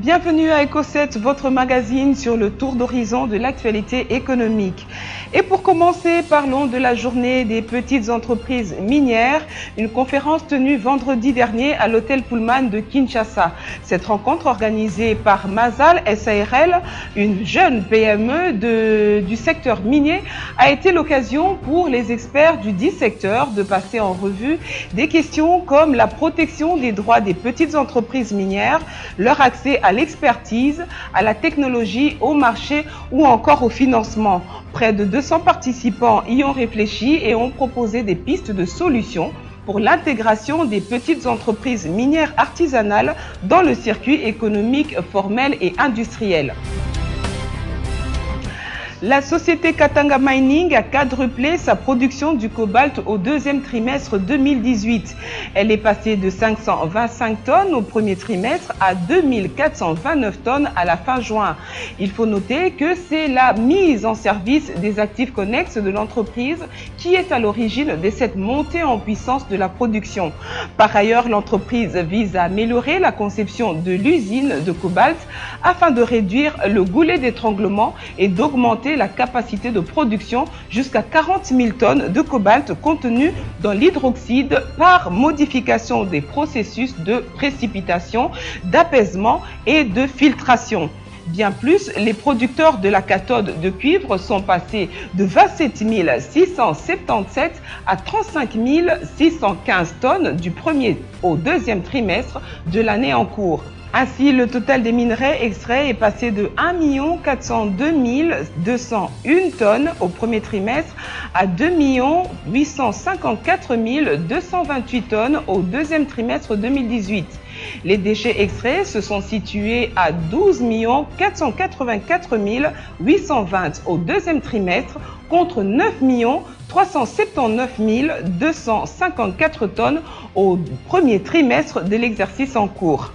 Bienvenue à Eco7, votre magazine sur le tour d'horizon de l'actualité économique. Et pour commencer, parlons de la journée des petites entreprises minières, une conférence tenue vendredi dernier à l'hôtel Pullman de Kinshasa. Cette rencontre organisée par Mazal SARL, une jeune PME du secteur minier, a été l'occasion pour les experts du dit secteur de passer en revue des questions comme la protection des droits des petites entreprises minières, leur accès à l'expertise, à la technologie, au marché ou encore au financement. Près de 200 participants y ont réfléchi et ont proposé des pistes de solutions pour l'intégration des petites entreprises minières artisanales dans le circuit économique formel et industriel. La société Katanga Mining a quadruplé sa production du cobalt au deuxième trimestre 2018. Elle est passée de 525 tonnes au premier trimestre à 2429 tonnes à la fin juin. Il faut noter que c'est la mise en service des actifs connexes de l'entreprise qui est à l'origine de cette montée en puissance de la production. Par ailleurs, l'entreprise vise à améliorer la conception de l'usine de cobalt afin de réduire le goulet d'étranglement et d'augmenter la capacité de production jusqu'à 40 000 tonnes de cobalt contenu dans l'hydroxyde par modification des processus de précipitation, d'apaisement et de filtration. Bien plus, les producteurs de la cathode de cuivre sont passés de 27 677 à 35 615 tonnes du premier au deuxième trimestre de l'année en cours. Ainsi, le total des minerais extraits est passé de 1 402 201 tonnes au premier trimestre à 2 854 228 tonnes au deuxième trimestre 2018. Les déchets extraits se sont situés à 12 484 820 au deuxième trimestre contre 9 379 254 tonnes au premier trimestre de l'exercice en cours.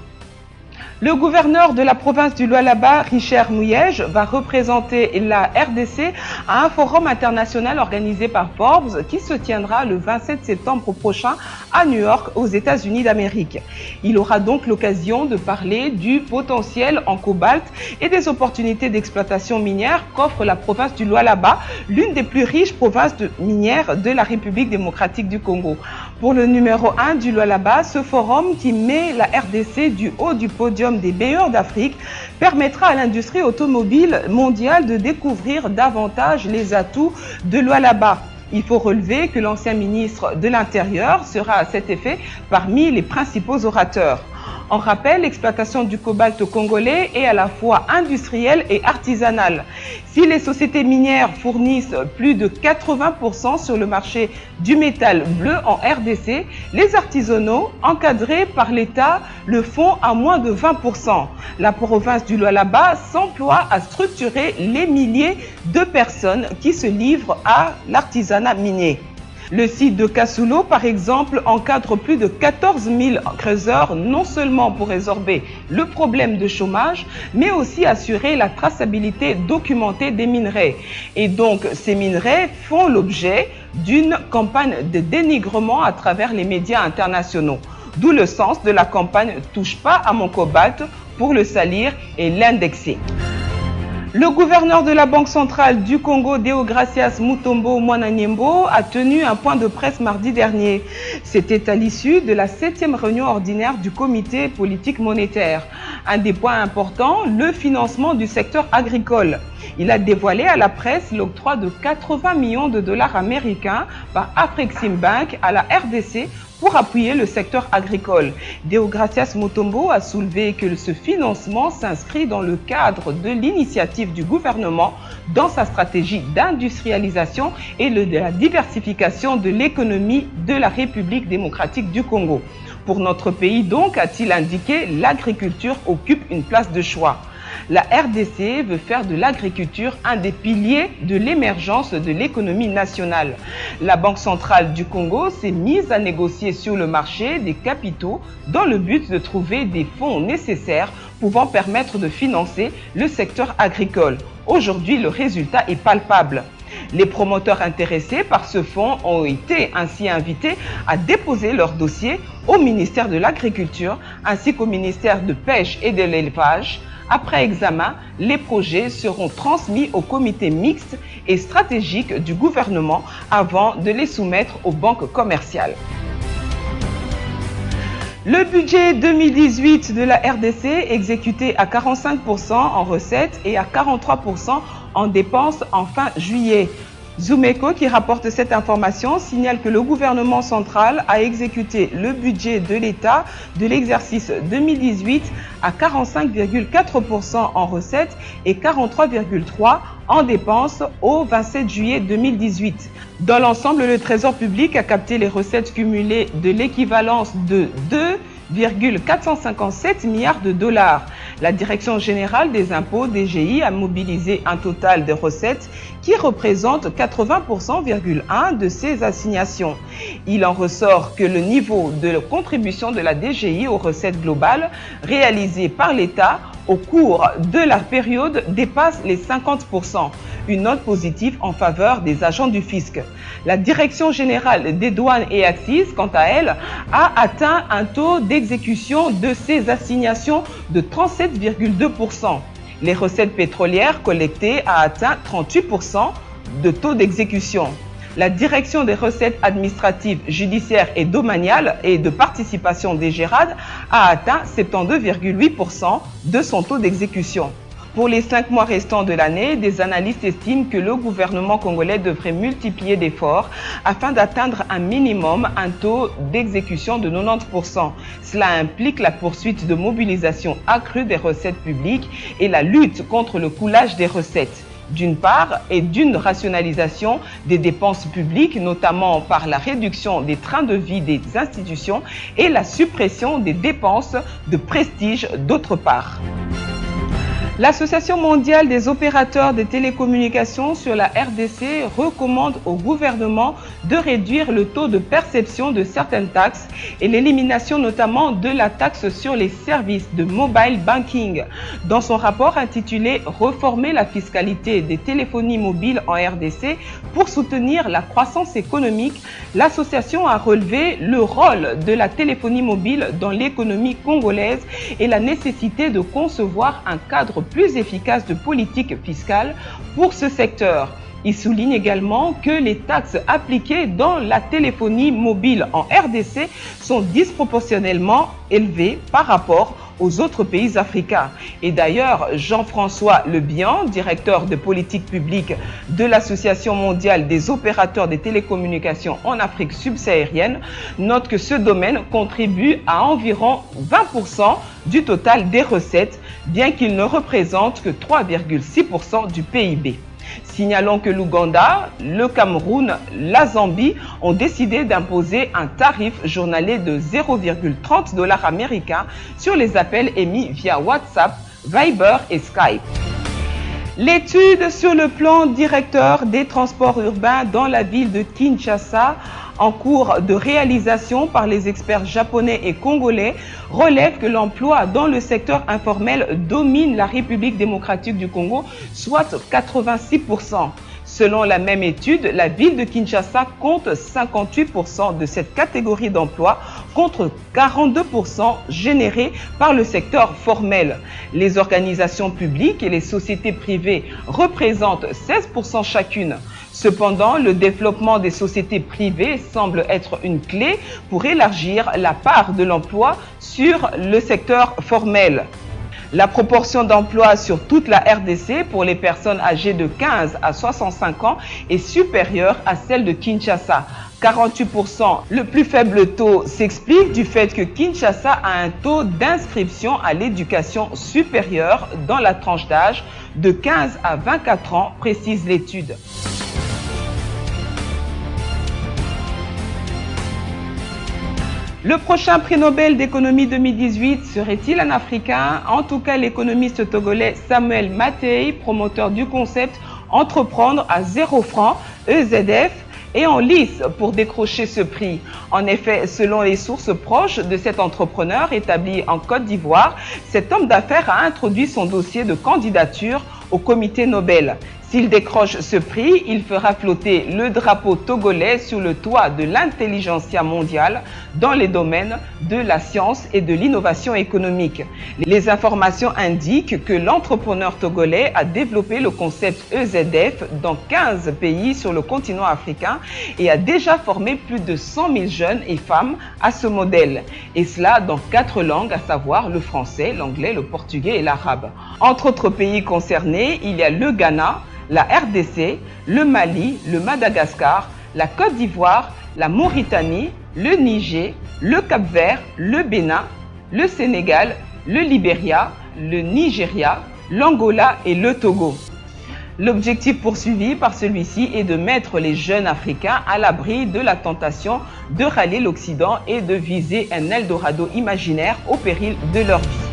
Le gouverneur de la province du Lualaba, Richard Muyej, va représenter la RDC à un forum international organisé par Forbes qui se tiendra le 27 septembre prochain à New York, aux États-Unis d'Amérique. Il aura donc l'occasion de parler du potentiel en cobalt et des opportunités d'exploitation minière qu'offre la province du Lualaba, l'une des plus riches provinces minières de la République démocratique du Congo. Pour le numéro 1 du Lualaba, ce forum qui met la RDC du haut du podium des meilleurs d'Afrique permettra à l'industrie automobile mondiale de découvrir davantage les atouts de Lualaba. Il faut relever que l'ancien ministre de l'Intérieur sera à cet effet parmi les principaux orateurs. En rappel, l'exploitation du cobalt congolais est à la fois industrielle et artisanale. Si les sociétés minières fournissent plus de 80% sur le marché du métal bleu en RDC, les artisanaux, encadrés par l'État, le font à moins de 20%. La province du Lualaba s'emploie à structurer les milliers de personnes qui se livrent à l'artisanat minier. Le site de Kasulo, par exemple, encadre plus de 14 000 creuseurs, non seulement pour résorber le problème de chômage, mais aussi assurer la traçabilité documentée des minerais. Et donc, ces minerais font l'objet d'une campagne de dénigrement à travers les médias internationaux. D'où le sens de la campagne « Touche pas à mon cobalt » pour le salir et l'indexer. Le gouverneur de la Banque centrale du Congo, Deogracias Mutombo Mwananyembo, a tenu un point de presse mardi dernier. C'était à l'issue de la 7e réunion ordinaire du comité politique monétaire. Un des points importants, le financement du secteur agricole. Il a dévoilé à la presse l'octroi de 80 millions de dollars américains par Afreximbank à la RDC pour appuyer le secteur agricole. Deogracias Mutombo a soulevé que ce financement s'inscrit dans le cadre de l'initiative du gouvernement dans sa stratégie d'industrialisation et de la diversification de l'économie de la République démocratique du Congo. Pour notre pays donc, a-t-il indiqué, l'agriculture occupe une place de choix. La RDC veut faire de l'agriculture un des piliers de l'émergence de l'économie nationale. La Banque centrale du Congo s'est mise à négocier sur le marché des capitaux dans le but de trouver des fonds nécessaires pouvant permettre de financer le secteur agricole. Aujourd'hui, le résultat est palpable. Les promoteurs intéressés par ce fonds ont été ainsi invités à déposer leur dossier au ministère de l'Agriculture ainsi qu'au ministère de Pêche et de l'Élevage. Après examen, les projets seront transmis au comité mixte et stratégique du gouvernement avant de les soumettre aux banques commerciales. Le budget 2018 de la RDC, exécuté à 45% en recettes et à 43% en dépenses en fin juillet. Zoumeco, qui rapporte cette information, signale que le gouvernement central a exécuté le budget de l'État de l'exercice 2018 à 45,4% en recettes et 43,3% en dépenses au 27 juillet 2018. Dans l'ensemble, le Trésor public a capté les recettes cumulées de l'équivalence de 2,457 milliards de dollars. La Direction générale des impôts, DGI, a mobilisé un total de recettes qui représente 80,1% de ces assignations. Il en ressort que le niveau de contribution de la DGI aux recettes globales réalisées par l'État au cours de la période dépasse les 50%, une note positive en faveur des agents du fisc. La Direction générale des douanes et accises, quant à elle, a atteint un taux d'exécution de ces assignations de 37,2%. Les recettes pétrolières collectées a atteint 38% de taux d'exécution. La Direction des recettes administratives, judiciaires et domaniales et de participation des GERAD a atteint 72,8% de son taux d'exécution. Pour les 5 mois restants de l'année, des analystes estiment que le gouvernement congolais devrait multiplier d'efforts afin d'atteindre un taux d'exécution de 90%. Cela implique la poursuite de mobilisation accrue des recettes publiques et la lutte contre le coulage des recettes, d'une part, et d'une rationalisation des dépenses publiques, notamment par la réduction des trains de vie des institutions et la suppression des dépenses de prestige, d'autre part. L'Association mondiale des opérateurs des télécommunications sur la RDC recommande au gouvernement de réduire le taux de perception de certaines taxes et l'élimination notamment de la taxe sur les services de mobile banking. Dans son rapport intitulé « Reformer la fiscalité des téléphonies mobiles en RDC pour soutenir la croissance économique », l'association a relevé le rôle de la téléphonie mobile dans l'économie congolaise et la nécessité de concevoir un cadre plus efficace de politique fiscale pour ce secteur. Il souligne également que les taxes appliquées dans la téléphonie mobile en RDC sont disproportionnellement élevées par rapport aux autres pays africains. Et d'ailleurs, Jean-François Lebihan, directeur de politique publique de l'Association mondiale des opérateurs des télécommunications en Afrique subsaharienne, note que ce domaine contribue à environ 20% du total des recettes, bien qu'il ne représente que 3,6% du PIB. Signalons que l'Ouganda, le Cameroun, la Zambie ont décidé d'imposer un tarif journalier de 0,30 $ américains sur les appels émis via WhatsApp, Viber et Skype. L'étude sur le plan directeur des transports urbains dans la ville de Kinshasa, en cours de réalisation par les experts japonais et congolais, relève que l'emploi dans le secteur informel domine la République démocratique du Congo, soit 86%. Selon la même étude, la ville de Kinshasa compte 58% de cette catégorie d'emploi contre 42% générés par le secteur formel. Les organisations publiques et les sociétés privées représentent 16% chacune. Cependant, le développement des sociétés privées semble être une clé pour élargir la part de l'emploi sur le secteur formel. La proportion d'emploi sur toute la RDC pour les personnes âgées de 15 à 65 ans est supérieure à celle de Kinshasa, 48%. Le plus faible taux s'explique du fait que Kinshasa a un taux d'inscription à l'éducation supérieure dans la tranche d'âge de 15 à 24 ans, précise l'étude. Le prochain prix Nobel d'économie 2018 serait-il un Africain? En tout cas, l'économiste togolais Samuel Matey, promoteur du concept Entreprendre à 0 francs, EZF, est en lice pour décrocher ce prix. En effet, selon les sources proches de cet entrepreneur établi en Côte d'Ivoire, cet homme d'affaires a introduit son dossier de candidature au comité Nobel. S'il décroche ce prix, il fera flotter le drapeau togolais sur le toit de l'intelligentsia mondiale dans les domaines de la science et de l'innovation économique. Les informations indiquent que l'entrepreneur togolais a développé le concept EZF dans 15 pays sur le continent africain et a déjà formé plus de 100 000 jeunes et femmes à ce modèle. Et cela dans 4 langues, à savoir le français, l'anglais, le portugais et l'arabe. Entre autres pays concernés, il y a le Ghana, la RDC, le Mali, le Madagascar, la Côte d'Ivoire, la Mauritanie, le Niger, le Cap-Vert, le Bénin, le Sénégal, le Libéria, le Nigeria, l'Angola et le Togo. L'objectif poursuivi par celui-ci est de mettre les jeunes Africains à l'abri de la tentation de rallier l'Occident et de viser un Eldorado imaginaire au péril de leur vie.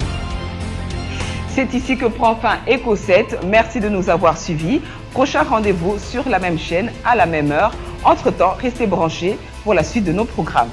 C'est ici que prend fin Eco7. Merci de nous avoir suivis. Prochain rendez-vous sur la même chaîne à la même heure. Entre-temps, restez branchés pour la suite de nos programmes.